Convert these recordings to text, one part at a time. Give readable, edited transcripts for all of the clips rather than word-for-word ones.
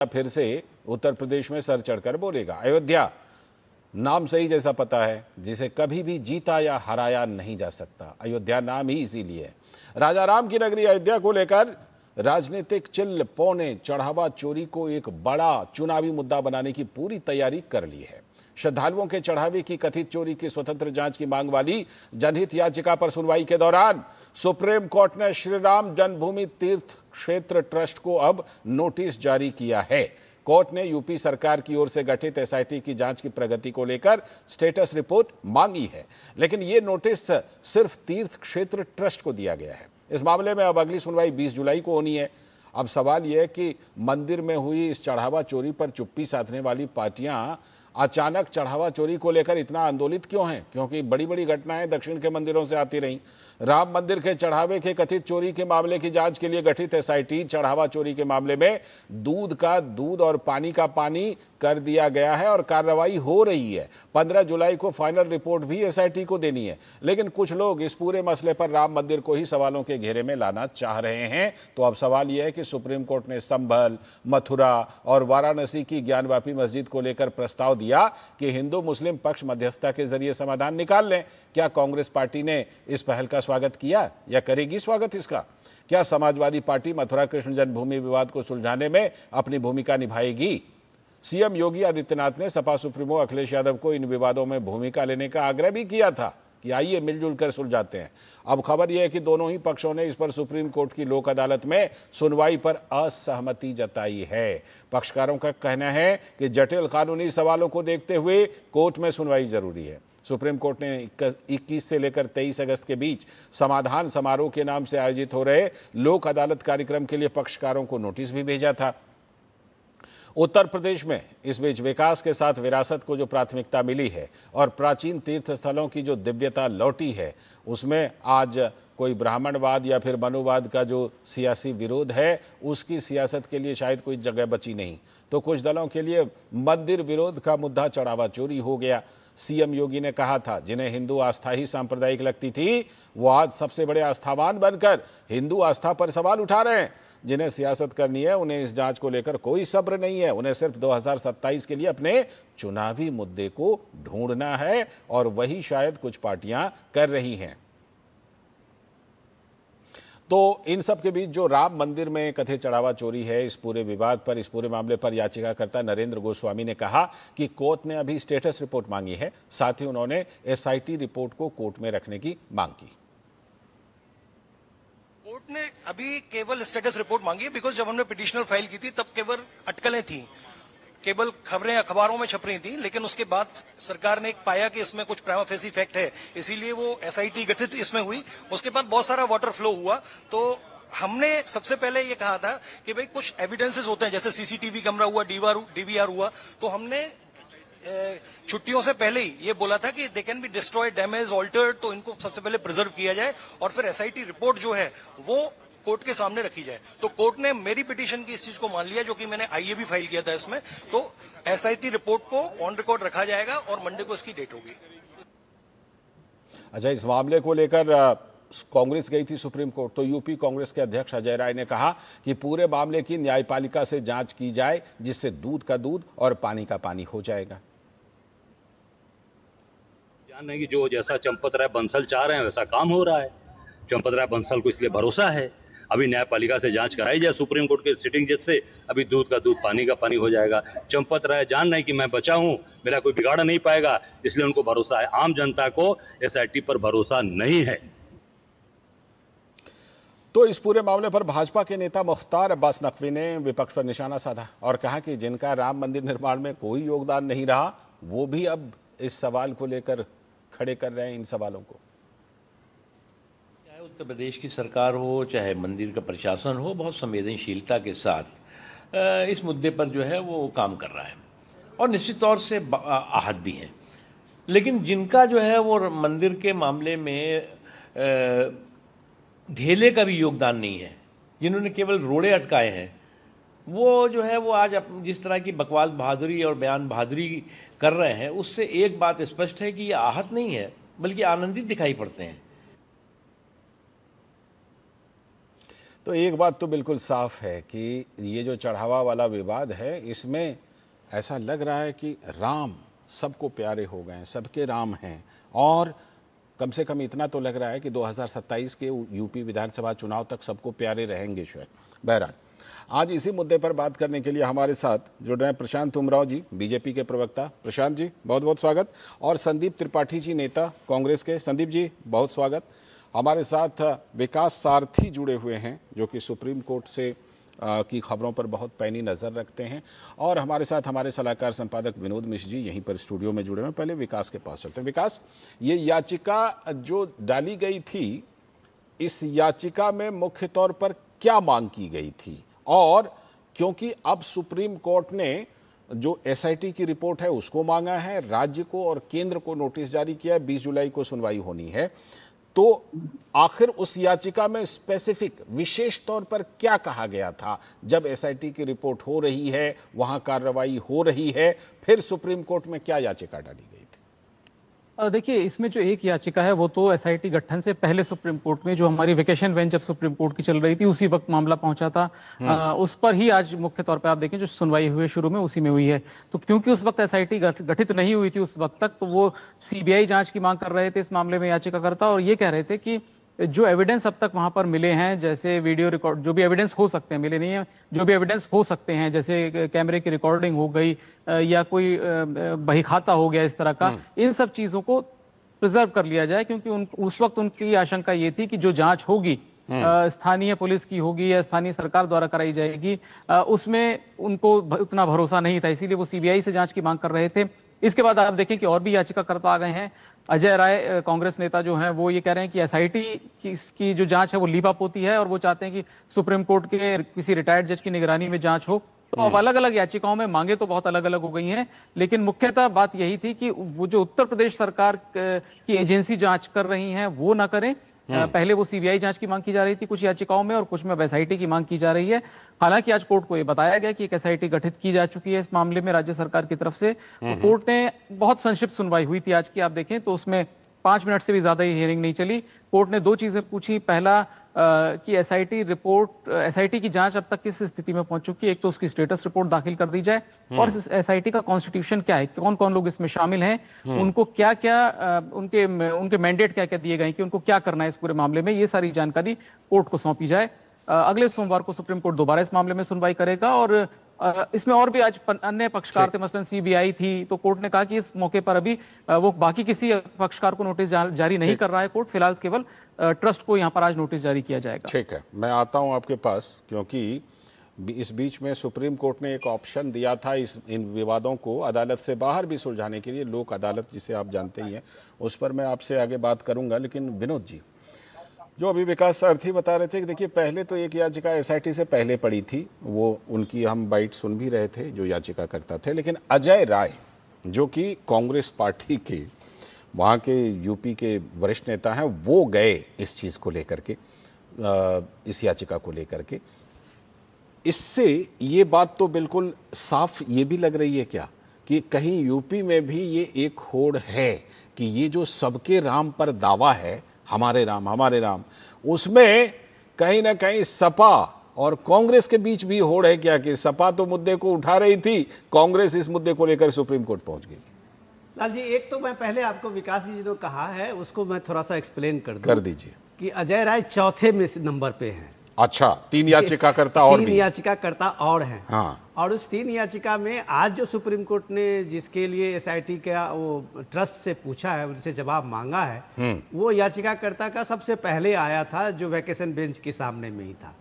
फिर से उत्तर प्रदेश में सर चढ़कर बोलेगा। अयोध्या नाम से ही जैसा पता है, जिसे कभी भी जीता या हराया नहीं जा सकता। अयोध्या नाम ही इसीलिए है। राजा राम की नगरी अयोध्या को लेकर राजनीतिक चिल्ल पौने चढ़ावा चोरी को एक बड़ा चुनावी मुद्दा बनाने की पूरी तैयारी कर ली है। श्रद्धालुओं के चढ़ावे की कथित चोरी की स्वतंत्र जांच की मांग वाली जनहित याचिका पर सुनवाई के दौरान सुप्रीम कोर्ट ने श्री राम जन्मभूमि तीर्थ क्षेत्र ट्रस्ट को अब नोटिस जारी किया है। कोर्ट ने यूपी सरकार की ओर से गठित एसआईटी की जांच की प्रगति को लेकर स्टेटस रिपोर्ट मांगी है, लेकिन यह नोटिस सिर्फ तीर्थ क्षेत्र ट्रस्ट को दिया गया है। इस मामले में अब अगली सुनवाई 20 जुलाई को होनी है। अब सवाल यह है कि मंदिर में हुई इस चढ़ावा चोरी पर चुप्पी साधने वाली पार्टियां अचानक चढ़ावा चोरी को लेकर इतना आंदोलित क्यों हैं? क्योंकि बड़ी बड़ी घटनाएं दक्षिण के मंदिरों से आती रहीं। राम मंदिर के चढ़ावे के कथित चोरी के मामले की जांच के लिए गठित एसआईटी चढ़ावा चोरी के मामले में दूध का दूध और पानी का पानी कर दिया गया है और कार्रवाई हो रही है। 15 जुलाई को फाइनल रिपोर्ट भी एसआईटी को देनी है, लेकिन कुछ लोग इस पूरे मसले पर राम मंदिर को ही सवालों के घेरे में लाना चाह रहे हैं। तो अब सवाल यह है कि सुप्रीम कोर्ट ने संभल, मथुरा और वाराणसी की ज्ञानवापी मस्जिद को लेकर प्रस्ताव दिया कि हिंदू मुस्लिम पक्ष मध्यस्थता के जरिए समाधान निकाल लें। क्या कांग्रेस पार्टी ने इस पहल का स्वागत किया या करेगी स्वागत इसका? क्या समाजवादी पार्टी मथुरा कृष्ण जन्मभूमि विवाद को सुलझाने में अपनी भूमिका निभाएगी? सीएम योगी आदित्यनाथ ने सपा सुप्रीमो अखिलेश यादव को इन विवादों में भूमिका लेने का आग्रह भी किया था कि आइए मिलजुल कर सुलझाते हैं। अब खबर यह है कि दोनों ही पक्षों ने इस पर सुप्रीम कोर्ट की लोक अदालत में सुनवाई पर असहमति जताई है। पक्षकारों का कहना है कि जटिल कानूनी सवालों को देखते हुए कोर्ट में सुनवाई जरूरी है। सुप्रीम कोर्ट ने 21 से लेकर 23 अगस्त के बीच समाधान समारोह के नाम से आयोजित हो रहे लोक अदालत कार्यक्रम के लिए पक्षकारों को नोटिस भी भेजा था। उत्तर प्रदेश में इस बीच विकास के साथ विरासत को जो प्राथमिकता मिली है और प्राचीन तीर्थ स्थलों की जो दिव्यता लौटी है, उसमें आज कोई ब्राह्मणवाद या फिर मनुवाद का जो सियासी विरोध है, उसकी सियासत के लिए शायद कोई जगह बची नहीं। तो कुछ दलों के लिए मंदिर विरोध का मुद्दा चढ़ावा चोरी हो गया। सीएम योगी ने कहा था, जिन्हें हिंदू आस्था ही सांप्रदायिक लगती थी, वो आज सबसे बड़े आस्थावान बनकर हिंदू आस्था पर सवाल उठा रहे हैं। जिन्हें सियासत करनी है, उन्हें इस जांच को लेकर कोई सब्र नहीं है। उन्हें सिर्फ 2027 के लिए अपने चुनावी मुद्दे को ढूंढना है और वही शायद कुछ पार्टियां कर रही हैं। तो इन सब के बीच जो राम मंदिर में कथित चढ़ावा चोरी है, इस पूरे विवाद पर, इस पूरे मामले पर याचिकाकर्ता नरेंद्र गोस्वामी ने कहा कि कोर्ट ने अभी स्टेटस रिपोर्ट मांगी है। साथ ही उन्होंने एसआईटी रिपोर्ट को कोर्ट में रखने की मांग की। कोर्ट ने अभी केवल स्टेटस रिपोर्ट मांगी है, बिकॉज जब हमने पिटिशनर फाइल की थी तब केवल अटकलें थी, केवल खबरें अखबारों में छप रही थी। लेकिन उसके बाद सरकार ने एक पाया कि इसमें कुछ प्राइमा फेसी फैक्ट है, इसीलिए वो एसआईटी गठित इसमें हुई। उसके बाद बहुत सारा वाटर फ्लो हुआ, तो हमने सबसे पहले ये कहा था कि भाई कुछ एविडेंसेस होते हैं, जैसे सीसीटीवी कैमरा हुआ, डीवीआर हुआ, तो हमने छुट्टियों से पहले ही ये बोला था कि they can be destroyed, damage, altered, तो इनको सबसे पहले प्रिजर्व किया जाए और फिर एसआईटी रिपोर्ट जो है वो कोर्ट के सामने रखी जाए। तो कोर्ट ने मेरी पिटीशन की इस चीज को मान लिया, जो कि मैंने आईए भी फाइल किया था इसमें। तो एसआईटी रिपोर्ट को ऑन रिकॉर्ड रखा जाएगा और मंडे को इसकी डेट होगी। अच्छा, इस मामले को लेकर कांग्रेस गई थी सुप्रीम कोर्ट, तो यूपी कांग्रेस के अध्यक्ष अजय राय ने कहा कि पूरे मामले की न्यायपालिका से जांच की जाए, जिससे दूध का दूध और पानी का पानी हो जाएगा। नहीं कि जो जैसा चंपत राय बंसल चाह रहे हैं वैसा काम हो रहा है। चंपत राय बंसल को इसलिए भरोसा है, अभी न्यायपालिका से जांच कराई जाए सुप्रीम कोर्ट के सिटिंग जज से, अभी दूध का दूध पानी का पानी हो जाएगा। चंपत राय जान रहे हैं कि मैं बचा हूं, मेरा कोई बिगाड़ नहीं पाएगा, इसलिए उनको भरोसा है। आम जनता को एसआईटी पर भरोसा नहीं है। तो इस पूरे मामले पर भाजपा के नेता मुख्तार अब्बास नकवी ने विपक्ष पर निशाना साधा और कहा कि जिनका राम मंदिर निर्माण में कोई योगदान नहीं रहा, वो भी अब इस सवाल को लेकर खड़े कर रहे हैं इन सवालों को। चाहे उत्तर प्रदेश की सरकार हो, चाहे मंदिर का प्रशासन हो, बहुत संवेदनशीलता के साथ इस मुद्दे पर जो है वो काम कर रहा है और निश्चित तौर से आहत भी हैं। लेकिन जिनका जो है वो मंदिर के मामले में ढेले का भी योगदान नहीं है, जिन्होंने केवल रोड़े अटकाए हैं, वो जो है वो आज जिस तरह की बकवास बहादुरी और बयान बहादुरी कर रहे हैं, उससे एक बात स्पष्ट है कि ये आहत नहीं है बल्कि आनंदित दिखाई पड़ते हैं। तो एक बात तो बिल्कुल साफ है कि ये जो चढ़ावा वाला विवाद है, इसमें ऐसा लग रहा है कि राम सबको प्यारे हो गए हैं, सबके राम हैं। और कम से कम इतना तो लग रहा है कि 2027 के यूपी विधानसभा चुनाव तक सबको प्यारे रहेंगे शायद। बहरहाल, आज इसी मुद्दे पर बात करने के लिए हमारे साथ जुड़ रहे हैं प्रशांत उमराव जी, बीजेपी के प्रवक्ता। प्रशांत जी, बहुत बहुत स्वागत। और संदीप त्रिपाठी जी, नेता कांग्रेस के। संदीप जी, बहुत स्वागत। हमारे साथ विकास सारथी जुड़े हुए हैं, जो कि सुप्रीम कोर्ट से की खबरों पर बहुत पैनी नज़र रखते हैं। और हमारे साथ हमारे सलाहकार संपादक विनोद मिश्र जी यहीं पर स्टूडियो में जुड़े हैं। पहले विकास के पास चलते हैं। विकास, ये याचिका जो डाली गई थी, इस याचिका में मुख्य तौर पर क्या मांग की गई थी? और क्योंकि अब सुप्रीम कोर्ट ने जो एसआईटी की रिपोर्ट है उसको मांगा है, राज्य को और केंद्र को नोटिस जारी किया है, 20 जुलाई को सुनवाई होनी है, तो आखिर उस याचिका में स्पेसिफिक विशेष तौर पर क्या कहा गया था? जब एसआईटी की रिपोर्ट हो रही है, वहां कार्रवाई हो रही है, फिर सुप्रीम कोर्ट में क्या याचिका डाली गई थी? देखिए, इसमें जो एक याचिका है वो तो एसआईटी गठन से पहले सुप्रीम कोर्ट में, जो हमारी वेकेशन बेंच जब सुप्रीम कोर्ट की चल रही थी उसी वक्त मामला पहुंचा था। उस पर ही आज मुख्य तौर पे आप देखें जो सुनवाई हुई शुरू में उसी में हुई है। तो क्योंकि उस वक्त एसआईटी गठित नहीं हुई थी उस वक्त तक, तो वो सीबीआई जांच की मांग कर रहे थे इस मामले में याचिकाकर्ता, और ये कह रहे थे कि जो एविडेंस अब तक वहां पर मिले हैं, जैसे वीडियो रिकॉर्ड, जो भी एविडेंस हो सकते हैं, मिले नहीं है, जो भी एविडेंस हो सकते हैं, जैसे कैमरे की रिकॉर्डिंग हो गई या कोई बही खाता हो गया इस तरह का, इन सब चीजों को प्रिजर्व कर लिया जाए। क्योंकि उस वक्त उनकी आशंका ये थी कि जो जांच होगी स्थानीय पुलिस की होगी या स्थानीय सरकार द्वारा कराई जाएगी, उसमें उनको उतना भरोसा नहीं था, इसीलिए वो सीबीआई से जांच की मांग कर रहे थे। इसके बाद आप देखें कि और भी याचिकाकर्ता आ गए हैं। अजय राय, कांग्रेस नेता जो हैं, वो ये कह रहे हैं कि एसआईटी की जो जांच है वो लीपापोती है, और वो चाहते हैं कि सुप्रीम कोर्ट के किसी रिटायर्ड जज की निगरानी में जांच हो। तो अब अलग अलग याचिकाओं में मांगे तो बहुत अलग अलग हो गई हैं, लेकिन मुख्यतः बात यही थी कि वो जो उत्तर प्रदेश सरकार की एजेंसी जांच कर रही हैं वो ना करें। पहले वो सीबीआई जांच की मांग की जा रही थी कुछ याचिकाओं में, और कुछ में एसआईटी की मांग की जा रही है। हालांकि आज कोर्ट को ये बताया गया कि एक एसआईटी गठित की जा चुकी है इस मामले में राज्य सरकार की तरफ से। तो कोर्ट ने बहुत संक्षिप्त सुनवाई हुई थी आज की, आप देखें तो उसमें 5 मिनट से भी ज्यादा ही हियरिंग नहीं चली। कोर्ट ने 2 चीजें पूछी। पहला कि एसआईटी की जांच अब तक किस स्थिति में पहुंच चुकी है, एक तो उसकी स्टेटस रिपोर्ट दाखिल कर दी जाए, और एसआईटी का कॉन्स्टिट्यूशन क्या है, कौन कौन लोग इसमें शामिल हैं, उनको क्या क्या उनके मैंडेट क्या क्या दिए गए कि उनको क्या करना है इस पूरे मामले में, ये सारी जानकारी कोर्ट को सौंपी जाए। अगले सोमवार को सुप्रीम कोर्ट दोबारा इस मामले में सुनवाई करेगा, और इसमें और भी आज अन्य पक्षकार थे, मसलन सीबीआई थी, तो कोर्ट ने कहा कि इस मौके पर अभी वो बाकी किसी पक्षकार को नोटिस जारी नहीं कर रहा है कोर्ट, फिलहाल केवल ट्रस्ट को यहाँ पर आज नोटिस जारी किया जाएगा। ठीक है, मैं आता हूँ आपके पास, क्योंकि इस बीच में सुप्रीम कोर्ट ने एक ऑप्शन दिया था इन विवादों को अदालत से बाहर भी सुलझाने के लिए, लोक अदालत जिसे आप जानते ही हैं, उस पर मैं आपसे आगे बात करूंगा। लेकिन विनोद जी, जो अभी विकास सारथी बता रहे थे कि देखिए, पहले तो एक याचिका एसआईटी से पहले पड़ी थी, वो उनकी हम बाइट सुन भी रहे थे जो याचिका करता थे, लेकिन अजय राय जो कि कांग्रेस पार्टी के वहाँ के यूपी के वरिष्ठ नेता हैं, वो गए इस चीज़ को लेकर के, इस याचिका को लेकर के। इससे ये बात तो बिल्कुल साफ ये भी लग रही है क्या कि कहीं यूपी में भी ये एक होड़ है कि ये जो सबके राम पर दावा है, हमारे राम, उसमें कहीं ना कहीं सपा और कांग्रेस के बीच भी होड़ है क्या, कि सपा तो मुद्दे को उठा रही थी, कांग्रेस इस मुद्दे को लेकर सुप्रीम कोर्ट पहुंच गई। लाल जी, एक तो मैं पहले आपको विकास जी जो कहा है उसको मैं थोड़ा सा एक्सप्लेन कर दीजिए कि अजय राय चौथे में नंबर पे हैं। अच्छा, 3 याचिकाकर्ता और भी? 3 याचिकाकर्ता और हैं। हाँ। और उस 3 याचिका में आज जो सुप्रीम कोर्ट ने जिसके लिए एसआईटी का वो ट्रस्ट से पूछा है, उनसे जवाब मांगा है, वो याचिकाकर्ता का सबसे पहले आया था जो वैकेशन बेंच के सामने में ही था।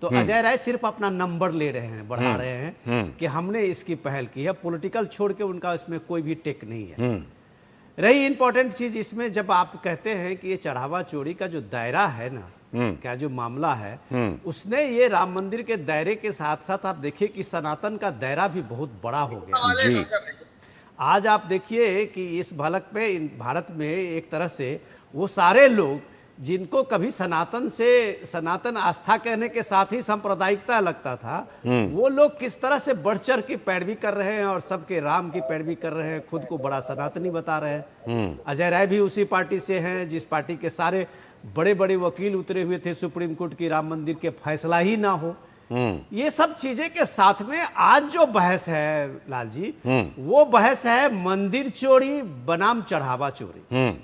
तो अजय राय सिर्फ अपना नंबर ले रहे हैं, बढ़ा रहे हैं कि हमने इसकी पहल की है, पॉलिटिकल छोड़ के उनका इसमें कोई भी टेक नहीं है। रही इंपॉर्टेंट चीज इसमें, जब आप कहते हैं कि ये चढ़ावा चोरी का जो दायरा है ना, क्या जो मामला है, उसने ये राम मंदिर के दायरे के साथ साथ आप देखिए कि सनातन का दायरा भी बहुत बड़ा हो गया जी। आज आप देखिए कि इस भारत में एक तरह से वो सारे लोग जिनको कभी सनातन आस्था कहने के साथ ही सांप्रदायिकता लगता था, वो लोग किस तरह से बढ़ चढ़ की पैरवी कर रहे हैं और सबके राम की पैरवी कर रहे हैं, खुद को बड़ा सनातनी बता रहे हैं। अजय राय भी उसी पार्टी से हैं जिस पार्टी के सारे बड़े बड़े वकील उतरे हुए थे सुप्रीम कोर्ट की राम मंदिर के फैसला ही ना हो। ये सब चीजें के साथ में आज जो बहस है लाल जी, वो बहस है मंदिर चोरी बनाम चढ़ावा चोरी।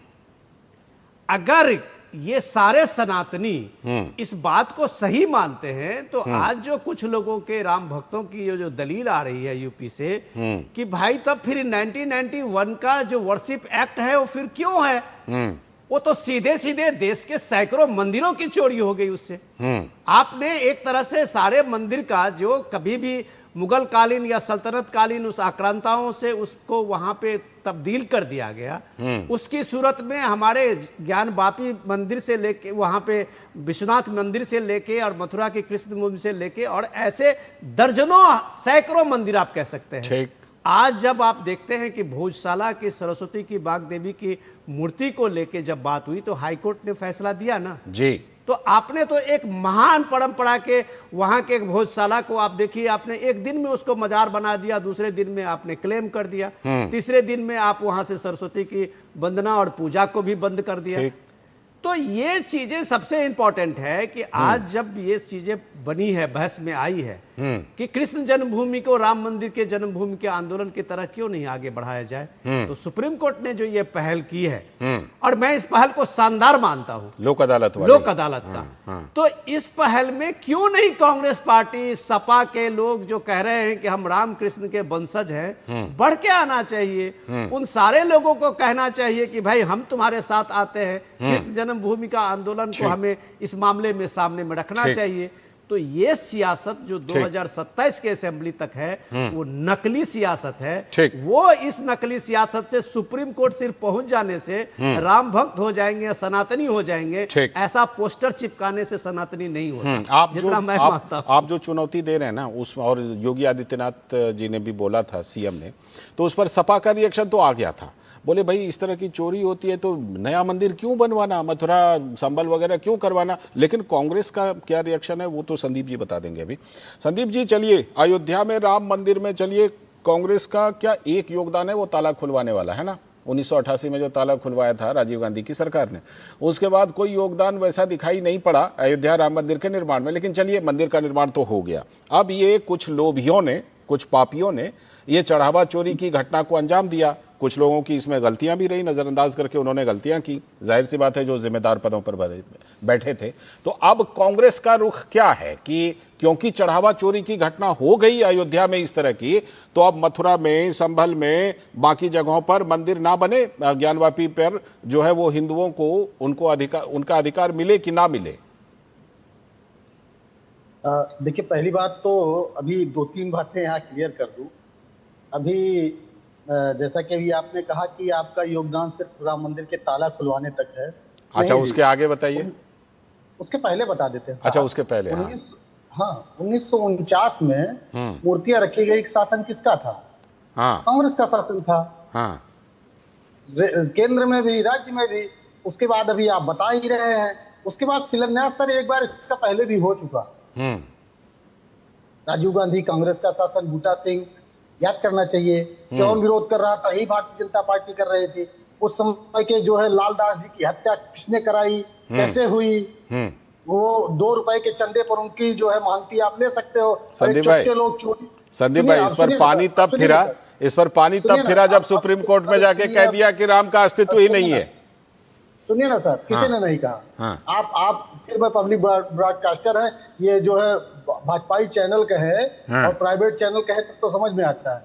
अगर ये सारे सनातनी इस बात को सही मानते हैं तो आज जो कुछ लोगों के राम भक्तों की जो दलील आ रही है यूपी से कि भाई तब फिर 1991 का जो वर्शिप एक्ट है वो फिर क्यों है, वो तो सीधे सीधे देश के सैकड़ों मंदिरों की चोरी हो गई उससे। आपने एक तरह से सारे मंदिर का जो कभी भी मुगल कालीन या सल्तनत कालीन उस आक्रांताओं से उसको वहां पे तब्दील कर दिया गया। उसकी सूरत में हमारे ज्ञानवापी मंदिर से लेके वहां पे विश्वनाथ मंदिर से लेके और मथुरा के कृष्ण मंदिर से लेके और ऐसे दर्जनों सैकड़ों मंदिर आप कह सकते हैं। आज जब आप देखते हैं कि भोजशाला की सरस्वती की बाग देवी की मूर्ति को लेके जब बात हुई तो हाईकोर्ट ने फैसला दिया ना जी, तो आपने तो एक महान परंपरा के वहां के एक भोजशाला को आप देखिए, आपने एक दिन में उसको मजार बना दिया, दूसरे दिन में आपने क्लेम कर दिया, तीसरे दिन में आप वहां से सरस्वती की वंदना और पूजा को भी बंद कर दिया। तो ये चीजें सबसे इंपॉर्टेंट है कि आज जब ये चीजें बनी है, बहस में आई है कि कृष्ण जन्मभूमि को राम मंदिर के जन्मभूमि के आंदोलन की तरह क्यों नहीं आगे बढ़ाया जाए, तो सुप्रीम कोर्ट ने जो ये पहल की है और मैं इस पहल को शानदार मानता हूं, लोक अदालत का, तो इस पहल में क्यों नहीं कांग्रेस पार्टी, सपा के लोग जो कह रहे हैं कि हम राम कृष्ण के वंशज हैं, बढ़ के आना चाहिए। उन सारे लोगों को कहना चाहिए कि भाई हम तुम्हारे साथ आते हैं, कृष्ण जन्मभूमि का आंदोलन को हमें इस मामले में सामने में रखना चाहिए। तो ये सियासत जो 2027 के असेंबली तक है वो नकली सियासत है। वो इस नकली सियासत से सुप्रीम कोर्ट सिर्फ पहुंच जाने से राम भक्त हो जाएंगे, सनातनी हो जाएंगे, ऐसा पोस्टर चिपकाने से सनातनी नहीं होता। जितना मैं मानता हूं। आप जो चुनौती दे रहे हैं ना उस, और योगी आदित्यनाथ जी ने भी बोला था, सीएम ने, तो उस पर सपा का रिएक्शन तो आ गया था। बोले भाई इस तरह की चोरी होती है तो नया मंदिर क्यों बनवाना, मथुरा संबल वगैरह क्यों करवाना। लेकिन कांग्रेस का क्या रिएक्शन है वो तो संदीप जी बता देंगे अभी। संदीप जी चलिए, अयोध्या में राम मंदिर में चलिए, कांग्रेस का क्या एक योगदान है, वो ताला खुलवाने वाला है ना। 1988 में जो ताला खुलवाया था राजीव गांधी की सरकार ने, उसके बाद कोई योगदान वैसा दिखाई नहीं पड़ा अयोध्या राम मंदिर के निर्माण में। लेकिन चलिए मंदिर का निर्माण तो हो गया। अब ये कुछ लोभियों ने, कुछ पापियों ने ये चढ़ावा चोरी की घटना को अंजाम दिया। कुछ लोगों की इसमें गलतियां भी रही, नजरअंदाज करके उन्होंने गलतियां की, जाहिर सी बात है जो जिम्मेदार पदों पर बैठे थे। तो अब कांग्रेस का रुख क्या है कि क्योंकि चढ़ावा चोरी की घटना हो गई अयोध्या में इस तरह की, तो अब मथुरा में, संभल में, बाकी जगहों पर मंदिर ना बने, ज्ञानवापी पर जो है वो हिंदुओं को उनका अधिकार मिले कि ना मिले। देखिए, पहली बात तो अभी 2-3 बातें यहाँ क्लियर कर दूं। अभी जैसा कि अभी आपने कहा कि आपका योगदान सिर्फ राम मंदिर के ताला खुलवाने तक है। अच्छा, उसके आगे बताइए। उसके पहले बता देते हैं। अच्छा, उसके पहले। 1949 में मूर्तियां रखी गई, शासन किसका था? कांग्रेस का शासन था। केंद्र में भी, राज्य में भी। उसके बाद अभी आप बता ही रहे हैं, उसके बाद शिलान्यास सर एक बार इसका पहले भी हो चुका। राजीव गांधी कांग्रेस का शासन, बूटा सिंह याद करना चाहिए कौन विरोध कर रहा था, यही भारतीय जनता पार्टी कर रहे थे। उस समय के जो है लालदास जी की हत्या किसने कराई, कैसे हुई, वो 2 रुपए के चंदे पर उनकी जो है मानती आप ले सकते हो। संदीप भाई, इस पर पानी तब फिरा जब सुप्रीम कोर्ट में जाके कह दिया कि राम का अस्तित्व ही नहीं है। सुनिए ना सर, किसी ने नहीं कहा। आप फिर पब्लिक ब्रॉडकास्टर हैं, ये जो है भाजपाई चैनल का है और प्राइवेट चैनल का है, तब तो समझ में आता है।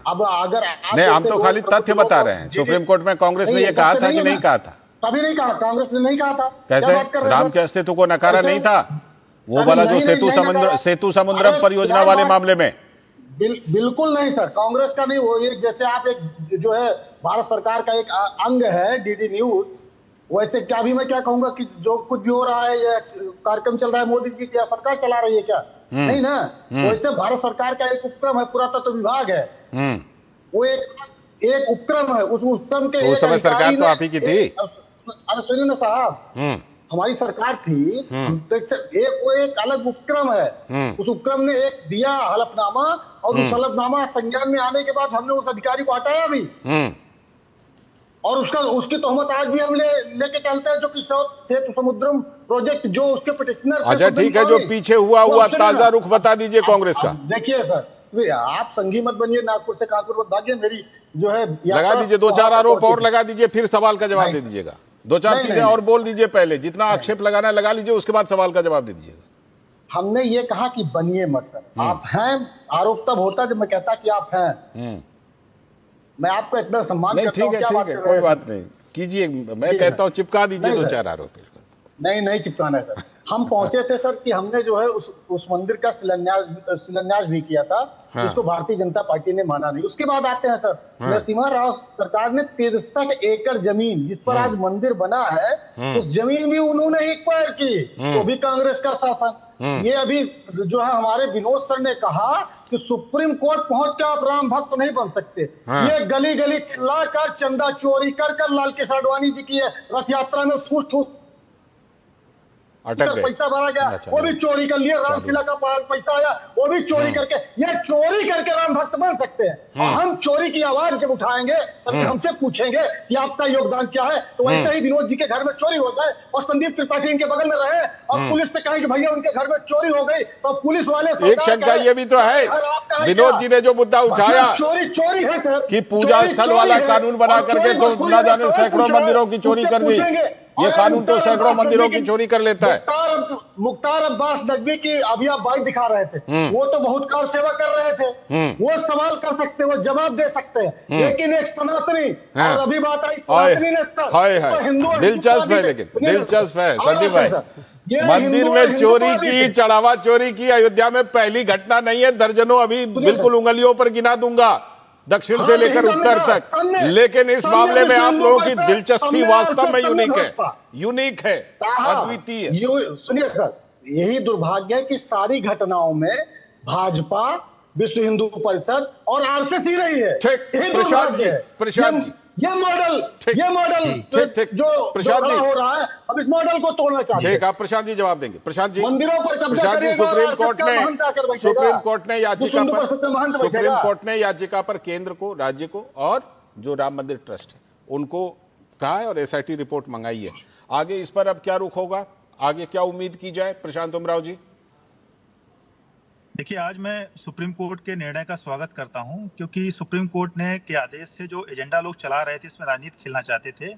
अब अगर नहीं, हम तो खाली तथ्य बता रहे हैं। सुप्रीम कोर्ट में कांग्रेस ने ये कहा था कि नहीं कहा था? कभी नहीं कहा, कांग्रेस ने नहीं कहा था। कैसे? राम के अस्तित्व को नकारा नहीं था? वो वाला जो सेतु समुद्रम परियोजना वाले मामले में बिल्कुल नहीं सर, कांग्रेस का नहीं। वो जैसे आप एक जो है भारत सरकार का एक अंग है डीडी न्यूज, वैसे क्या भी मैं क्या कहूंगा कि जो कुछ भी हो रहा है, ये कार्यक्रम चल रहा है, मोदी जी या सरकार चला रही है क्या? नहीं ना। वैसे भारत सरकार का एक उपक्रम है, पुरातत्व विभाग है, वो एक उपक्रम है। उस उपक्रम के उस समय सरकार तो आप ही की थी। अरे सुनिए ना साहब, हमारी सरकार थी, तो एक अलग उपक्रम है, उस उपक्रम ने एक दिया हलफनामा, और उस हलफनामा संज्ञान में आने के बाद हमने उस अधिकारी को हटाया भी, और उसकी तोहमत आज भी हम लेके चलते हैं, जो कि सेतु समुद्रम प्रोजेक्ट जो उसके पिटिशनर। अच्छा ठीक है, जो पीछे हुआ ताजा रुख बता दीजिए कांग्रेस का। देखिए सर, आप संगी मत बनिए, नागपुर से कानपुर मत भागिए, मेरी जो है लगा दीजिए 2-4 आरोप और लगा दीजिए, फिर सवाल का जवाब दे दीजिएगा। 2-4 चीजें और बोल दीजिए, पहले जितना आक्षेप लगाना है लगा लीजिए, उसके बाद सवाल का जवाब दे दीजिएगा। हमने ये कहा कि बनिए मत सर, आप हैं, आरोप तब होता जब मैं कहता कि आप हैं। मैं आपका इतना सम्मान करता हूं, क्या बात कर रहे हैं? कोई बात नहीं, कीजिए, मैं कहता हूं चिपका दीजिए 2-4 आरोप। नहीं चिपकाना है सर। हम पहुंचे थे सर कि हमने जो है उस मंदिर का शिलान्यास भी किया था, उसको भारतीय जनता पार्टी ने माना नहीं। उसके बाद आते हैं सर, नरसिम्हा राव सरकार ने 63 एकड़ जमीन जिस पर आज मंदिर बना है, उस जमीन भी उन्होंने ही एक्वायर की, वो भी कांग्रेस का शासन। ये अभी जो है हमारे विनोद सर ने कहा कि सुप्रीम कोर्ट पहुंच के आप राम भक्त नहीं बन सकते। ये गली गली चिल्ला कर, चंदा चोरी कर लाल किशन आडवाणी जी की रथ यात्रा में ठूस पैसा भरा गया, वो भी चोरी कर लिया। रामशिला का पैसा आया, वो भी चोरी करके। ये चोरी करके राम भक्त बन सकते हैं। और हम चोरी की आवाज जब उठाएंगे तभी हमसे पूछेंगे कि आपका योगदान क्या है। तो वैसे ही विनोद जी के घर में चोरी हो जाए और संदीप त्रिपाठी इनके बगल में रहे और पुलिस से कहे कि भैया उनके घर में चोरी हो गई, तो पुलिस वाले एक शंका ये भी तो है, विनोद जी ने जो मुद्दा उठाया चोरी है सर, कि पूजा स्थल वाला कानून बना करके तो ना जाने सैकड़ों मंदिरों की चोरी कर दी। ये कानून तो सैकड़ों मंदिरों की चोरी कर लेता है। मुख्तार अब्बास नकवी की अभी आप बाइट दिखा रहे थे, वो तो बहुत कार सेवा कर रहे थे, वो सवाल कर सकते, वो जवाब दे सकते हैं। लेकिन एक सनातनी, और अभी बात आई सनातनी ने हिंदू, दिलचस्प है, लेकिन दिलचस्प है संदीप भाई, मंदिर में चोरी की, चढ़ावा चोरी की अयोध्या में पहली घटना नहीं है, दर्जनों अभी बिल्कुल उंगलियों पर गिना दूंगा, दक्षिण से लेकर उत्तर तक। लेकिन इस मामले में आप लोगों की दिलचस्पी वास्तव में यूनिक है, अद्वितीय। सुनिए सर, यही दुर्भाग्य है कि सारी घटनाओं में भाजपा, विश्व हिंदू परिषद और आरएसएस ही रही है। प्रशांत जी, ये मॉडल जो खड़ा हो रहा है, अब इस मॉडल को तोड़ना चाहिए। ठीक, आप प्रशांत जी जवाब देंगे। प्रशांत जी, मंदिरों पर कब्जा करेगा, सुप्रीम कोर्ट ने याचिका पर केंद्र को, राज्य को और जो राम मंदिर ट्रस्ट है उनको कहा है और एसआईटी रिपोर्ट मंगाई है। आगे इस पर अब क्या रुख होगा, आगे क्या उम्मीद की जाए, प्रशांत उमराव जी? देखिए, आज मैं सुप्रीम कोर्ट के निर्णय का स्वागत करता हूं, क्योंकि सुप्रीम कोर्ट ने के आदेश से जो एजेंडा लोग चला रहे थे, इसमें राजनीति खेलना चाहते थे,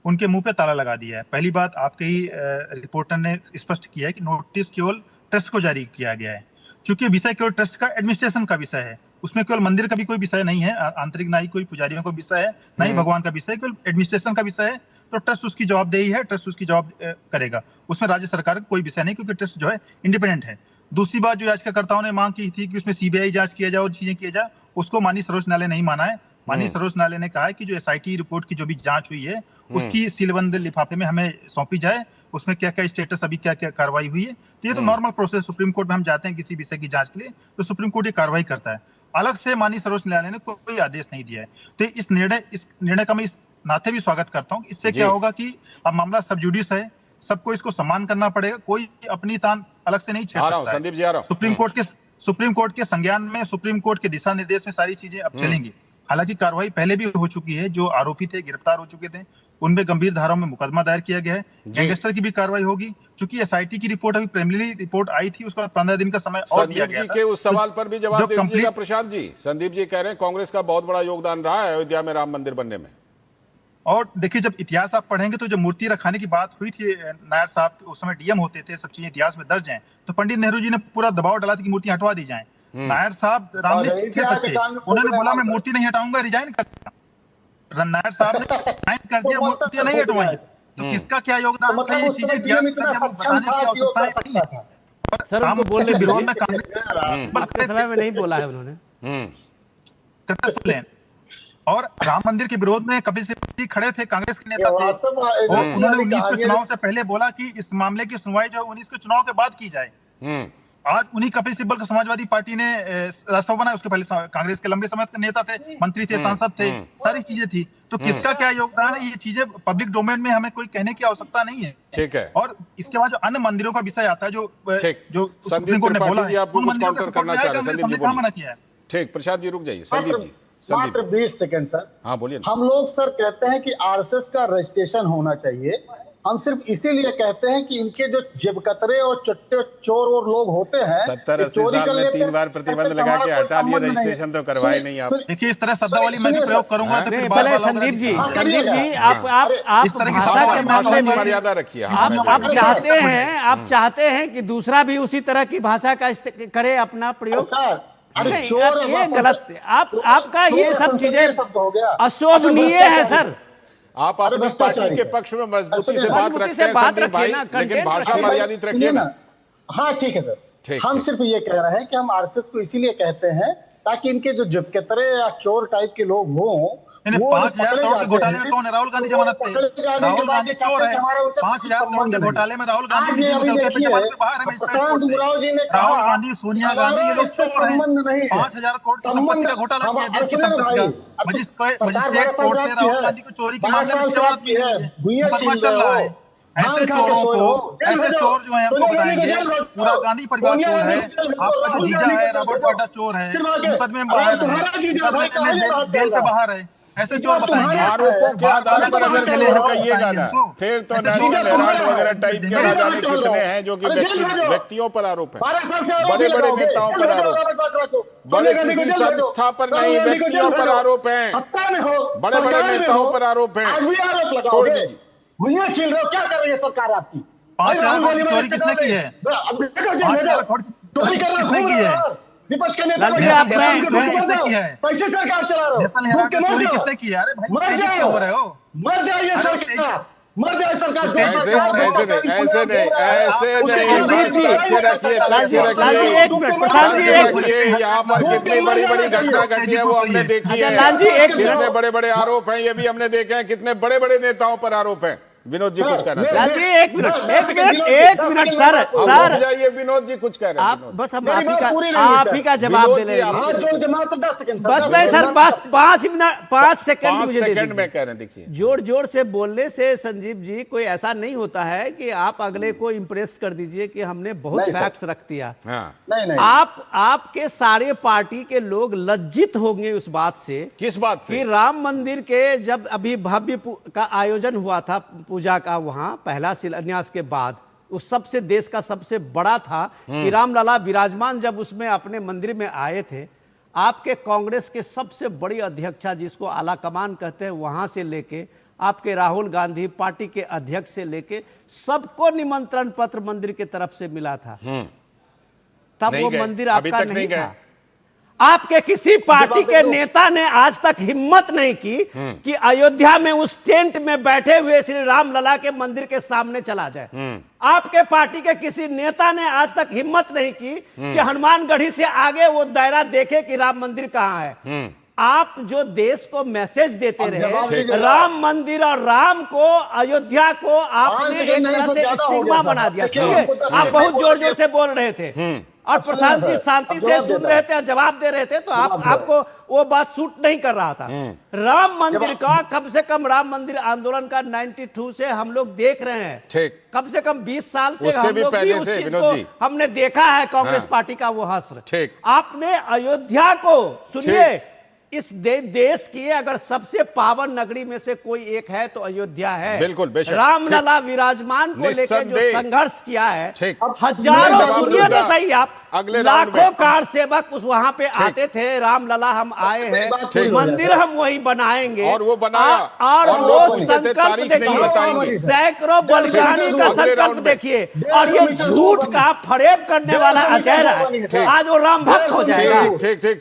उनके मुंह पे ताला लगा दिया है। पहली बात, आपके ही रिपोर्टर ने स्पष्ट किया है कि नोटिस केवल ट्रस्ट को जारी किया गया है, क्योंकि विषय केवल ट्रस्ट का एडमिनिस्ट्रेशन का विषय है, उसमें केवल मंदिर का भी कोई विषय नहीं है, आंतरिक ना ही कोई पुजारियों का विषय है, ना ही भगवान का विषय, केवल एडमिनिस्ट्रेशन का विषय है। तो ट्रस्ट उसकी जवाबदेही है, ट्रस्ट उसकी जवाब करेगा, उसमें राज्य सरकार का कोई विषय नहीं, क्योंकि ट्रस्ट जो है इंडिपेंडेंट है। दूसरी बात, जो याचिकाकर्ताओं ने मांग की थी कि उसमें सीबीआई जांच किया जाए और चीजें किया जाए, उसको माननीय सर्वोच्च न्यायालय नहीं माना है। माननीय सर्वोच्च न्यायालय ने कहा है कि जो एसआईटी रिपोर्ट की जो भी जांच हुई है, उसकी सीलबंद लिफाफे में हमें सौंपी जाए, उसमें क्या क्या स्टेटस, अभी क्या क्या कार्रवाई हुई है। तो ये तो नॉर्मल प्रोसेस, सुप्रीम कोर्ट में हम जाते हैं किसी विषय की जांच के लिए, तो सुप्रीम कोर्ट ये कार्रवाई करता है। अलग से माननीय सर्वोच्च न्यायालय ने कोई आदेश नहीं दिया है। तो इस निर्णय का मैं इस नाते भी स्वागत करता हूँ। इससे क्या होगा कि अब मामला सब जुडिस है, सबको इसको सम्मान करना पड़ेगा, कोई अपनी तान अलग से नहीं छेड़ सकता है। संदीप जी, आ रहा हूं। सुप्रीम कोर्ट के संज्ञान में, सुप्रीम कोर्ट के दिशा निर्देश में सारी चीजें अब चलेंगी। हालांकि कार्रवाई पहले भी हो चुकी है, जो आरोपी थे गिरफ्तार हो चुके थे, उनमें गंभीर धाराओं में मुकदमा दायर किया गया है। गैंगस्टर की भी कार्रवाई होगी, क्योंकि एसआईटी की रिपोर्ट अभी प्रिलिमिनरी रिपोर्ट आई थी, उसका 15 दिन का समय और दिया गया था। के उस सवाल पर भी जवाब दे दीजिएगा प्रशांत जी। संदीप जी कह रहे हैं कांग्रेस का बहुत बड़ा योगदान रहा है अयोध्या में राम मंदिर बनने में। और देखिए, जब इतिहास आप पढ़ेंगे तो जब मूर्ति रखाने की बात हुई थी, नायर साहब उस समय डीएम होते थे, सब चीजें इतिहास में दर्ज हैं, तो पंडित नेहरू जी ने पूरा दबाव डाला था कि मूर्ति हटवा दी जाए। नायर साहब रामनिष्ठ थे सच्चे, उन्होंने बोला मैं मूर्ति नहीं हटाऊंगा, रिजाइन कर दिया। नायर साहब ने रिजाइन कर दिया, मूर्ति नहीं हटवाई। तो किसका क्या योगदान था, ये चीजें इतिहास में बताने की आवश्यकता नहीं है। सर, उनको बोलने विरोध में कांग्रेस समय में नहीं बोला है उन्होंने। और राम मंदिर के विरोध में कपिल सिब्बल जी खड़े थे, कांग्रेस के नेता थे, और उन्होंने 19 के चुनाव से पहले बोला कि इस मामले की सुनवाई जो 19 के चुनाव के बाद की जाए। आज उन्हीं कपिल सिब्बल को समाजवादी पार्टी ने राष्ट्रसभा बनाया, उसके पहले कांग्रेस के लंबे समय तक नेता थे, मंत्री थे, सांसद थे, सारी चीजें थी। तो किसका क्या योगदान है, ये चीजें पब्लिक डोमेन में हमें कोई कहने की आवश्यकता नहीं है। ठीक है। और इसके बाद जो अन्य मंदिरों का विषय आता है, जो सुप्रीम कोर्ट ने बोला है, आपको कुछ काउंटर करना चाह रहे हैं, संदीप जी कहाँ मना किया है? ठीक, प्रसाद जी रुक जाइए। संदीप जी, मात्र 20 सेकंड सर। हाँ बोलिए। हम लोग सर कहते हैं कि आरएसएस का रजिस्ट्रेशन होना चाहिए। हम सिर्फ इसीलिए कहते हैं कि इनके जो जेबकतरे और चट्टे चोर और लोग होते हैं, 70-80 साल में 3 बार प्रतिबंध लगा के हटा लिया, रजिस्ट्रेशन तो करवाए नहीं आप। देखिए इस तरह शब्दावली मैं भी प्रयोग करूंगा तो फिर भले संदीप जी आप भाषा के मामले में मर्यादा रखिए। आप चाहते हैं कि दूसरा भी उसी तरह की भाषा का करे अपना प्रयोग। अरे ये गलत है। आपका ये सब चीजें अशोभनीय है सर। आप अपनी पार्टी के पक्ष में मजबूती से बात रखते हैं संदीप भाई, लेकिन भाषा मर्यादित रखिए ना। हाँ ठीक है सर। हम सिर्फ ये कह रहे हैं कि हम आरएसएस को इसीलिए कहते हैं ताकि इनके जो जुबकतरे या चोर टाइप के लोग हों, 5,000 करोड़ के घोटाले में कौन है? राहुल गांधी जमानत पे। राहुल गांधी चोर है। 5,000 करोड़ के घोटाले में राहुल गांधी राहुल गांधी, सोनिया गांधी, ये लोग चोर हैं। 5,000 करोड़ की संपत्ति का घोटाला किया, देश की संपत्ति का। मजिस्ट्रेट कोर्ट से राहुल गांधी को चोरी के मामले में जमानत मिली है, मुकदमा चल रहा है। ऐसे चोरों को, ऐसे चोर जो है हमको बताएंगे पूरा गांधी परिवार चोर है, आपका जो जीजा है रॉबर्ट वाड्रा चोर है, मुकदमे में बाहर है, बेल पे बाहर है। ऐसे चोर बताएंगे। आरोपों के आधार पर अगर कहिएगा ना, फिर तो नेशनल हेराल्ड वगैरह टाइप के ना जाने कितने हैं जो कि व्यक्तियों पर आरोप है, बड़े बड़े नेताओं पर आरोप, बड़े किसी संस्था पर नहीं, व्यक्तियों पर आरोप है, बड़े बड़े नेताओं पर आरोप है। छोड़ दीजिए। भुइयां छील रहे हो, क्या कर रही है सरकार आपकी? 5,000 करोड़ की चोरी किसने की है? 5,000 करोड़ की चोरी किसने की है? विपक्ष के नेता पैसे सरकार चला रहे हो, चोरी किसने की है? अरे भाई मर जाओ, हो रहे हो, मर जाइए सरकार, मर जाए सरकार। यहाँ पर कितनी बड़ी बड़ी घटना घटी है वो हमने देखी है। कितने बड़े बड़े आरोप हैं ये भी हमने देखे हैं, कितने बड़े बड़े नेताओं पर आरोप है। विनोद जी कुछ कहना चाहिए। एक मिनट सर जाइए, विनोद जी कुछ कह रहे हैं। बस हम आप ही का जवाब दे रहे हैं। बस मैं सर बस 5 सेकंड मुझे दे दीजिए। में कह रहे हैं, देखिए जोर जोर से बोलने से संजीव जी कोई ऐसा नहीं होता है कि आप अगले को इम्प्रेस कर दीजिए कि हमने बहुत फैक्ट्स रख दिया। नहीं। आपके सारे पार्टी के लोग लज्जित होंगे उस बात से। किस बात से? कि राम मंदिर के जब अभी भव्य का आयोजन हुआ था पूजा का, वहां पहला शिलान्यास के बाद उस सबसे देश का सबसे बड़ा था कि रामलला विराजमान जब उसमें अपने मंदिर में आए थे, आपके कांग्रेस के सबसे बड़ी अध्यक्षा जिसको आला कमान कहते हैं वहां से लेके आपके राहुल गांधी पार्टी के अध्यक्ष से लेके सबको निमंत्रण पत्र मंदिर की तरफ से मिला था। तब वो मंदिर आपका नहीं था। आपके किसी पार्टी के नेता ने आज तक हिम्मत नहीं की कि अयोध्या में उस टेंट में बैठे हुए श्री राम लला के मंदिर के सामने चला जाए। आपके पार्टी के किसी नेता ने आज तक हिम्मत नहीं की कि हनुमानगढ़ी से आगे वो दायरा देखे कि राम मंदिर कहां है। आप जो देश को मैसेज देते रहे, राम मंदिर और राम को, अयोध्या को आपने एक तरह से स्टिग्मा बना दिया। आप बहुत जोर जोर से बोल रहे थे और प्रशांत जी शांति से सुन रहे थे, जवाब दे रहे थे, तो आपको वो बात सूट नहीं कर रहा था। राम मंदिर का कम से कम राम मंदिर आंदोलन का 92 से हम लोग देख रहे हैं, कम से कम 20 साल से हम लोग भी उस चीज को हमने देखा है, कांग्रेस पार्टी का वो हश्र। आपने अयोध्या को, सुनिए, इस देश की अगर सबसे पावन नगरी में से कोई एक है तो अयोध्या है। बिल्कुल, रामलला विराजमान को लेकर जो संघर्ष किया है, हजारों, सुनिए तो सही आप, लाखों कार सेवक उस वहां पे आते थे, रामलला हम आए हैं, मंदिर हम वही बनाएंगे, और वो बनाया, और वो संकल्प देखिए, सैकड़ों बलिदानी का संकल्प देखिए, और ये झूठ का फरेब करने वाला अजय राय आज वो राम भक्त हो जाएगा,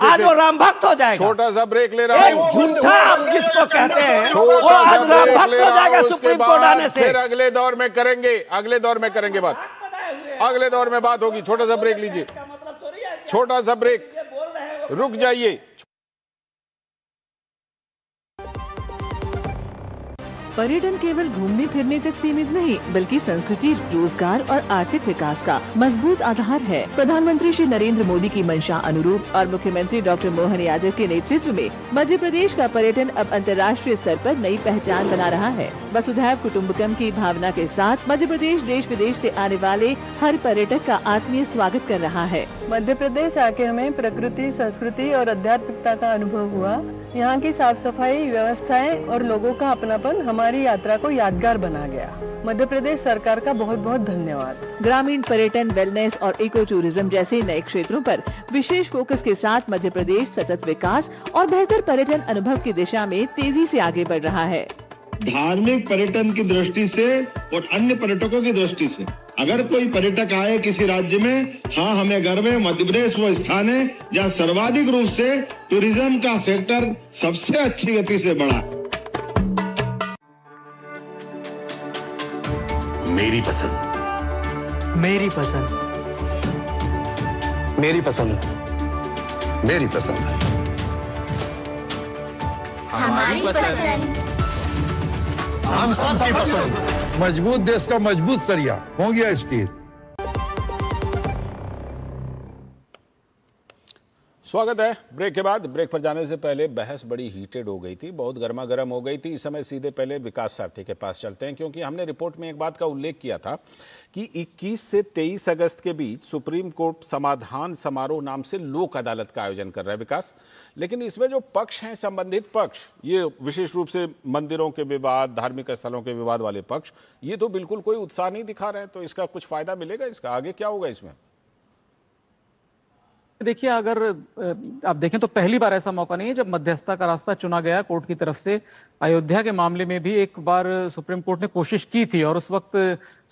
आज वो राम भक्त हो जाएगा। छोटा सा ब्रेक ले रहा हूं। झूठा आप जिसको कहते हैं वो आज राम भक्त हो जाएगा सुप्रीम कोर्ट आने से। फिर अगले दौर में करेंगे, अगले दौर में करेंगे बात, अगले दौर में बात होगी। छोटा सा ब्रेक लीजिए, छोटा सा ब्रेक, रुक जाइए। पर्यटन केवल घूमने फिरने तक सीमित नहीं, बल्कि संस्कृति, रोजगार और आर्थिक विकास का मजबूत आधार है। प्रधानमंत्री श्री नरेंद्र मोदी की मंशा अनुरूप और मुख्यमंत्री डॉक्टर मोहन यादव के नेतृत्व में मध्य प्रदेश का पर्यटन अब अंतर्राष्ट्रीय स्तर पर नई पहचान बना रहा है। वसुधैव कुटुम्बकम की भावना के साथ मध्य प्रदेश देश विदेश से आने वाले हर पर्यटक का आत्मीय स्वागत कर रहा है। मध्य प्रदेश आके हमें प्रकृति, संस्कृति और आध्यात्मिकता का अनुभव हुआ। यहाँ की साफ सफाई, व्यवस्थाएं और लोगों का अपनापन हमारी यात्रा को यादगार बना गया। मध्य प्रदेश सरकार का बहुत बहुत धन्यवाद। ग्रामीण पर्यटन, वेलनेस और इको टूरिज्म जैसे नए क्षेत्रों पर विशेष फोकस के साथ मध्य प्रदेश सतत विकास और बेहतर पर्यटन अनुभव की दिशा में तेजी से आगे बढ़ रहा है। धार्मिक पर्यटन की दृष्टि से और अन्य पर्यटकों की दृष्टि से अगर कोई पर्यटक आए किसी राज्य में, हाँ हमें गर्व है मध्य प्रदेश वो स्थान है जहाँ सर्वाधिक रूप से टूरिज्म का सेक्टर सबसे अच्छी गति से बढ़ा। मेरी पसंद, मेरी पसंद, मेरी पसंद, मेरी पसंद, हमारी पसंद, हम सबकी पसंद। मजबूत देश का मजबूत सरिया हो गया स्टील। स्वागत है। ब्रेक के बाद, ब्रेक पर जाने से पहले बहस बड़ी हीटेड हो गई थी, बहुत गर्मा गर्म हो गई थी। इस समय सीधे पहले विकास सारथी के पास चलते हैं, क्योंकि हमने रिपोर्ट में एक बात का उल्लेख किया था कि 21 से 23 अगस्त के बीच सुप्रीम कोर्ट समाधान समारोह नाम से लोक अदालत का आयोजन कर रहा है विकास। लेकिन इसमें जो पक्ष हैं, संबंधित पक्ष, ये विशेष रूप से मंदिरों के विवाद, धार्मिक स्थलों के विवाद वाले पक्ष, ये तो बिल्कुल कोई उत्साह नहीं दिखा रहे हैं। तो इसका कुछ फायदा मिलेगा? इसका आगे क्या होगा इसमें? देखिए, अगर आप देखें तो पहली बार ऐसा मौका नहीं है जब मध्यस्थता का रास्ता चुना गया कोर्ट की तरफ से। अयोध्या के मामले में भी एक बार सुप्रीम कोर्ट ने कोशिश की थी, और उस वक्त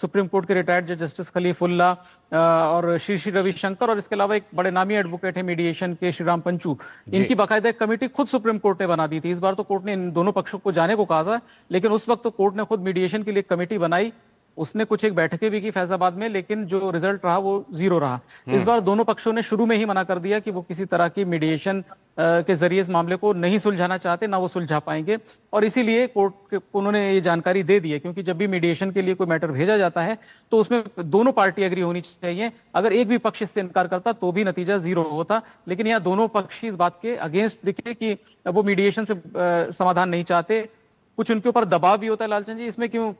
सुप्रीम कोर्ट के रिटायर्ड जज जस्टिस खलीफुल्ला और श्री रविशंकर और इसके अलावा एक बड़े नामी एडवोकेट है मीडिएशन के श्रीराम पंचू, इनकी बाकायदा एक कमेटी खुद सुप्रीम कोर्ट ने बना दी थी। इस बार तो कोर्ट ने इन दोनों पक्षों को जाने को कहा था, लेकिन उस वक्त तो कोर्ट ने खुद मीडिएशन के लिए कमेटी बनाई। उसने कुछ एक बैठकें भी की फैजाबाद में, लेकिन जो रिजल्ट रहा वो 0 रहा। इस बार दोनों पक्षों ने शुरू में ही मना कर दिया कि वो किसी तरह की मीडिएशन के जरिए इस मामले को नहीं सुलझाना चाहते, ना वो सुलझा पाएंगे। और इसीलिए कोर्ट को उन्होंने ये जानकारी दे दी है, क्योंकि जब भी मीडिएशन के लिए कोई मैटर भेजा जाता है तो उसमें दोनों पार्टी एग्री होनी चाहिए। अगर एक भी पक्ष इससे इनकार करता तो भी नतीजा 0 होता। लेकिन यहाँ दोनों पक्ष इस बात के अगेंस्ट दिखे कि वो मीडिएशन से समाधान नहीं चाहते। कुछ उनके ऊपर दबाव भी होता है लालचंद जी। इसमें क्यों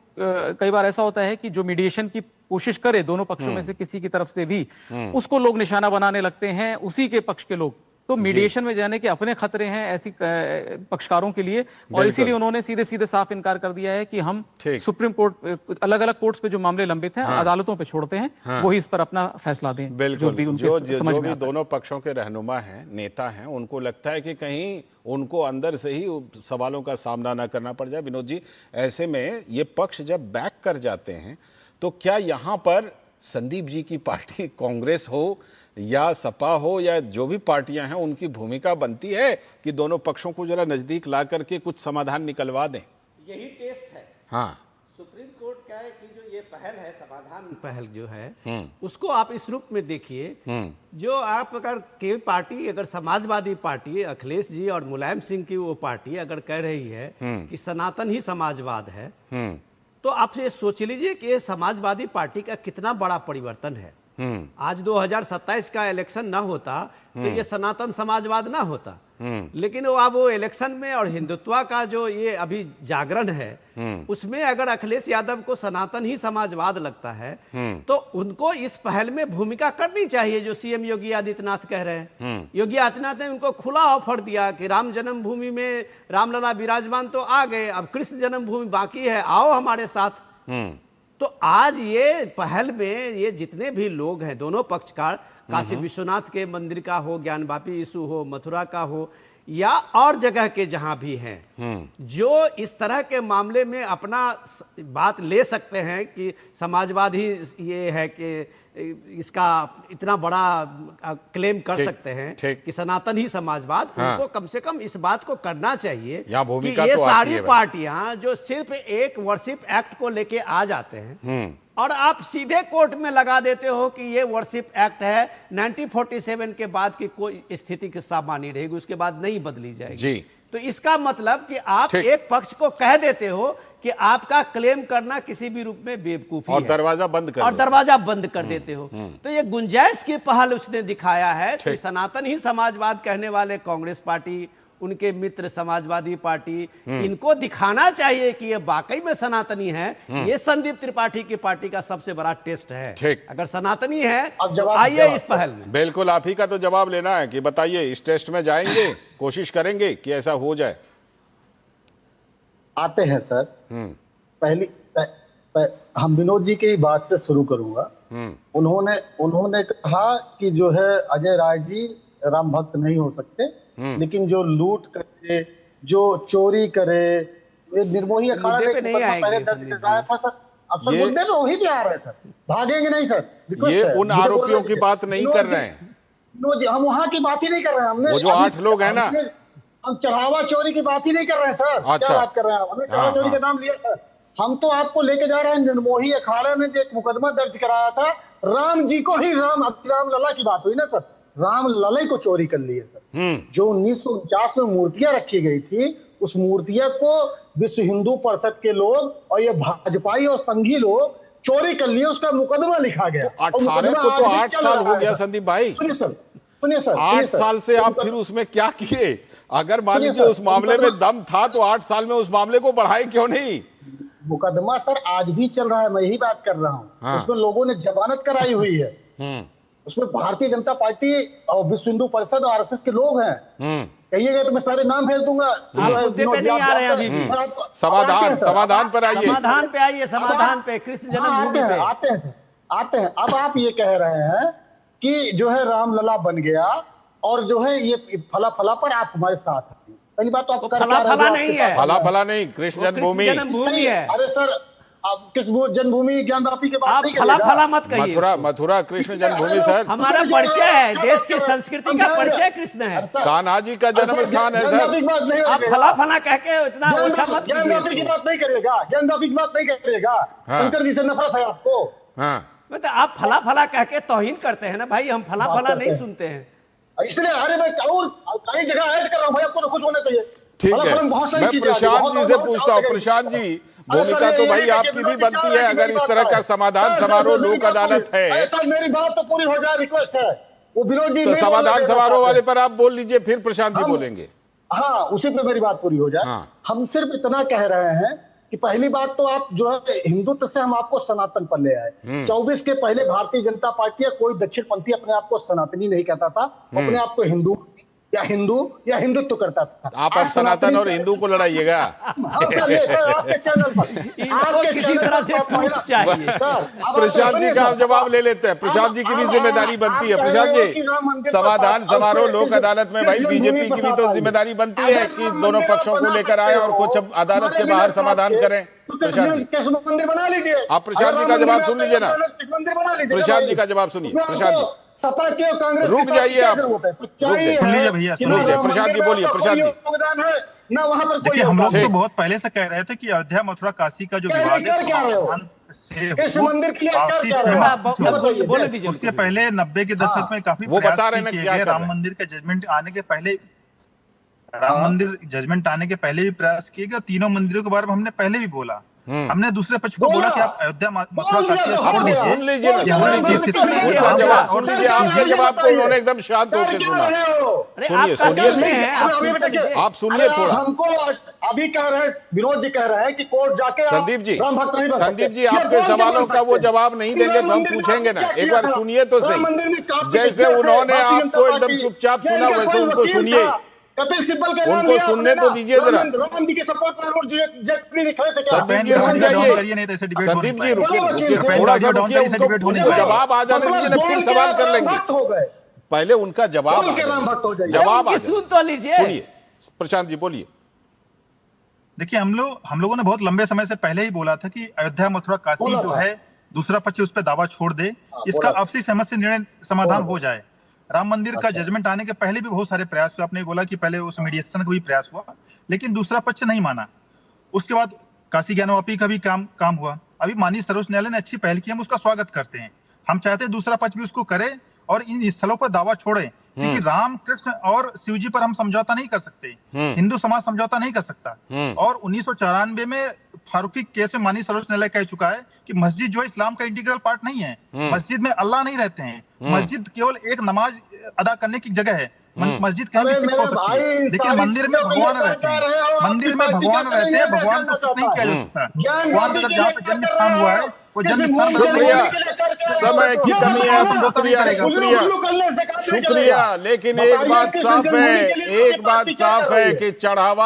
कई बार ऐसा होता है कि जो मीडिएशन की कोशिश करे दोनों पक्षों में से किसी की तरफ से भी, उसको लोग निशाना बनाने लगते हैं, उसी के पक्ष के लोग। तो मीडिएशन में जाने के अपने खतरे हैं ऐसी पक्षकारों के लिए, और इसीलिए उन्होंने सीधे सीधे साफ इनकार कर दिया है कि हम सुप्रीम कोर्ट, अलग अलग कोर्ट्स पे जो मामले लंबित हैं, अदालतों पे छोड़ते हैं, वही इस पर अपना फैसला दें। बिल्कुल, जो भी दोनों पक्षों के रहनुमा हैं, नेता हैं, उनको लगता है कि कहीं उनको अंदर से ही सवालों का सामना न करना पड़ जाए। विनोद जी, ऐसे में ये पक्ष जब बैक कर जाते हैं तो क्या यहाँ पर संदीप जी की पार्टी कांग्रेस हो या सपा हो या जो भी पार्टियां हैं, उनकी भूमिका बनती है कि दोनों पक्षों को जरा नजदीक ला करके कुछ समाधान निकलवा दें? यही टेस्ट है। हाँ, सुप्रीम कोर्ट का है कि जो ये पहल है, समाधान पहल जो है, उसको आप इस रूप में देखिए। जो आप अगर के पार्टी, अगर समाजवादी पार्टी, अखिलेश जी और मुलायम सिंह की वो पार्टी अगर कह रही है कि सनातन ही समाजवाद है, तो आप ये सोच लीजिए कि ये समाजवादी पार्टी का कितना बड़ा परिवर्तन है। आज 2027 का इलेक्शन ना होता तो ये सनातन समाजवाद ना होता, लेकिन वो इलेक्शन में और हिंदुत्व का जो ये अभी जागरण है, उसमें अगर अखिलेश यादव को सनातन ही समाजवाद लगता है तो उनको इस पहल में भूमिका करनी चाहिए, जो सीएम योगी आदित्यनाथ कह रहे हैं। योगी आदित्यनाथ ने उनको खुला ऑफर दिया कि राम जन्मभूमि में रामलला विराजमान तो आ गए, अब कृष्ण जन्मभूमि बाकी है, आओ हमारे साथ। तो आज ये पहल में ये जितने भी लोग हैं, दोनों पक्षकार, काशी विश्वनाथ के मंदिर का हो, ज्ञानवापी इशू हो, मथुरा का हो, या और जगह के जहां भी हैं, जो इस तरह के मामले में अपना बात ले सकते हैं कि समाजवाद ही ये है कि इसका इतना बड़ा क्लेम कर सकते हैं कि सनातन ही समाजवाद, उनको कम से कम इस बात को करना चाहिए कि ये सारी पार्टियां जो सिर्फ एक वर्शिप एक्ट को लेके आ जाते हैं, और आप सीधे कोर्ट में लगा देते हो कि ये वर्शिप एक्ट है, 1947 के बाद की कोई स्थिति के सामान्य रहेगी, उसके बाद नहीं बदली जाएगी जी। तो इसका मतलब कि आप एक पक्ष को कह देते हो कि आपका क्लेम करना किसी भी रूप में बेवकूफी और है, दरवाजा बंद कर और दरवाजा बंद कर देते हो। तो ये गुंजाइश की पहल उसने दिखाया है। तो सनातन ही समाजवाद कहने वाले कांग्रेस पार्टी, उनके मित्र समाजवादी पार्टी, इनको दिखाना चाहिए कि ये वाकई में सनातनी है। ये संदीप त्रिपाठी की पार्टी का सबसे बड़ा टेस्ट है। अगर सनातनी है तो आइए इस पहल में। बिल्कुल, आप ही का तो जवाब लेना है कि बताइए, इस टेस्ट में जाएंगे, कोशिश करेंगे कि ऐसा हो जाए। आते हैं सर। पहली हम विनोद जी की बात से शुरू करूंगा। उन्होंने कहा कि जो है अजय राय जी राम भक्त नहीं हो सकते, लेकिन जो लूट करे, जो चोरी करे, ये निर्मोही अखाड़ा पे नहीं पहले दर्ज कराया था सर। अब सर मुद्दे पे वही भी आ रहे हैं सर, भागेंगे नहीं सर। ये उन आरोपियों की बात नहीं कर रहे हैं, हम वहां की बात ही नहीं कर रहे हैं। हमने वो जो 8 लोग हैं ना, हम चढ़ावा चोरी की बात ही नहीं कर रहे हैं सर। क्या बात कर रहे हैं? हमने चढ़ावा चोरी का नाम लिया सर। हम तो आपको लेके जा रहे हैं, निर्मोही अखाड़ा ने जो एक मुकदमा दर्ज कराया था, राम जी को ही राम लला की बात हुई ना सर, राम लला को चोरी कर लिए सर। जो 1949 में मूर्तियां रखी गई थी, उस मूर्तियां को विश्व हिंदू परिषद के लोग और ये भाजपाई और संघी लोग चोरी कर लिए, उसका मुकदमा लिखा गया। 18 को तो 8 साल हो गया संदीप भाई। सुनिए सर 8 साल से आप फिर उसमें क्या किए? अगर मान लीजिए उस मामले में दम था तो 8 साल में उस मामले को बढ़ाए क्यों नहीं? मुकदमा सर आज भी चल रहा है, मैं यही बात कर रहा हूँ। उसमें लोगों ने जमानत कराई हुई है। उसमें भारतीय जनता पार्टी और विश्व हिंदू परिषद और आरएसएस के लोग हैं। कहिएगा तो मैं सारे नाम भेज दूंगा। मुद्दे पे नहीं आ रहे हैं अभी भी। समाधान पर आइए, समाधान पे कृष्ण जन्मभूमि पे आते हैं। अब आप ये कह रहे हैं कि जो है रामलला बन गया और जो है ये फला फला पर आप हमारे साथ हैं। पहली बात तो आप फला नहीं है, फला नहीं, कृष्ण जन्मभूमि है। अरे सर आप कृष्ण जन्मभूमि ज्ञानवापी के बात नहीं करिएगा। फला मत कहिए। मथुरा कृष्ण जन्मभूमि सर हमारा परिचय है, देश की संस्कृति का परिचय कृष्ण है। कान्हा जी का जन्म स्थान है सर। आप फला कह के इतना ओछा मत कीजिए। ज्ञानवापी की बात नहीं करिएगा, ज्ञानवापी की बात नहीं करिएगा। शंकर जी से नफरत है आपको। मतलब आप फला कह के तौहीन करते हैं ना भाई, हम फला नहीं सुनते हैं। इसलिए अरे मैं और कई जगह ऐड कर रहा हूँ भाई, आपको खुश होना चाहिए। ठीक है, मैं प्रशांत जी से पूछता हूँ। प्रशांत जी, भूमिका तो भाई आपकी भी बनती है, अगर इस तरह का समाधान समारोह लोक अदालत है। सर मेरी बात तो पूरी हो जाए, रिक्वेस्ट है। वो विनोद जी तो समाधान समारोह वाले पर आप बोल लीजिए, फिर प्रशांत जी बोलेंगे। हाँ, उसी पे मेरी बात पूरी हो जाए। हम सिर्फ इतना कह रहे हैं कि पहली बात तो आप जो है हिंदुत्व से हम आपको सनातन पर ले आए। 24 के पहले भारतीय जनता पार्टी या कोई दक्षिणपंथी अपने आप को सनातनी नहीं कहता था, अपने आप को हिंदू या हिंदुत्व करता था। आप अब सनातन और हिंदू को लड़ाइएगा आपके चैनल पर। आपके किसी तरह से टूट चाहिए। प्रशांत जी का आप जवाब ले लेते हैं। प्रशांत जी की भी जिम्मेदारी बनती है। प्रशांत जी, समाधान समारोह लोक अदालत में भाई बीजेपी की भी तो जिम्मेदारी बनती है कि दोनों पक्षों को लेकर आए और कुछ अदालत के बाहर समाधान करें। मंदिर बना लीजिए। आप प्रशांत जी का जवाब सुन लीजिए ना। मंदिर बना लीजिए। प्रशांत जी का जवाब सुनिए। प्रशांत जी सपा के और कांग्रेस रुक जाइए आप। प्रशांत जी बोलिए। प्रशांत जी योगदान है ना वहाँ पर कोई। हम लोग तो बहुत पहले से कह रहे थे कि अयोध्या मथुरा काशी का जो विवाद है कृष्ण मंदिर के लिए बोले दीजिए। उसके पहले 90 के दशक में काफी वो बता रहे हैं क्या राम मंदिर के जजमेंट आने के पहले, राम मंदिर जजमेंट आने के पहले भी प्रयास किए गए। तीनों मंदिरों के बारे में हमने पहले भी बोला। हमने दूसरे पक्ष को बोला कि आप अयोध्या मथुरा काशी छोड़ दीजिए। सुन लीजिए, जवाब सुन लीजिए। आपके जवाब को उन्होंने एकदम शांत होकर सुना। सुनिए, आप सुनिए थोड़ा। हमको अभी कह रहे हैं, विनोद जी कह रहे हैं कि कोर्ट जाके संदीप जी आपके सवालों का वो जवाब नहीं देंगे तो हम पूछेंगे ना। एक बार सुनिए तो सही। जैसे उन्होंने आपको एकदम चुपचाप सुना, वैसे उनको सुनिए। कपिल सिब्बल के उनको सुनने तो दीजिए जरा। राम जी के सपोर्ट में संदीप जी रुकिए, थोड़ा सा रुकिए, जवाब आ जाने दीजिए ना, फिर सवाल कर लेंगे। पहले उनका जवाब सुन तो लीजिए। सुनिए प्रशांत जी बोलिए। देखिए, हम लोगों ने बहुत लंबे समय से पहले ही बोला था कि अयोध्या मथुरा काशी जो है दूसरा पक्ष उस पर दावा छोड़ दे, इसका आपसी सहमति से निर्णय समाधान हो जाए। राम मंदिर का जजमेंट आने के पहले भी बहुत सारे प्रयास हुए। आपने बोला कि पहले उस मीडिएशन का भी प्रयास हुआ, लेकिन दूसरा पक्ष नहीं माना। उसके बाद काशी ज्ञानवापी का भी काम हुआ। अभी माननीय सर्वोच्च न्यायालय ने अच्छी पहल की, हम उसका स्वागत करते हैं। हम चाहते हैं दूसरा पक्ष भी उसको करे और इन स्थलों पर दावा छोड़े, क्योंकि राम कृष्ण और शिव जी पर हम समझौता नहीं कर सकते, हिंदू समाज समझौता नहीं कर सकता। और 1994 में फारूकी केस में माननीय सर्वोच्च न्यायालय कह चुका है कि मस्जिद जो इस्लाम का इंटीग्रल पार्ट नहीं है, मस्जिद में अल्लाह नहीं रहते हैं, मस्जिद केवल एक नमाज अदा करने की जगह है, मस्जिद कहीं भी स्थित हो सकती है, लेकिन मंदिर में भगवान रहते हैं, मंदिर में भगवान रहते हैं, भगवान को स्थित नहीं किया जा सकता। भगवान अगर जहाँ पे जन्म स्थान हुआ है वो जन्म स्थान समय की कमी है, शुक्रिया, लेकिन एक बात साफ है कि चढ़ावा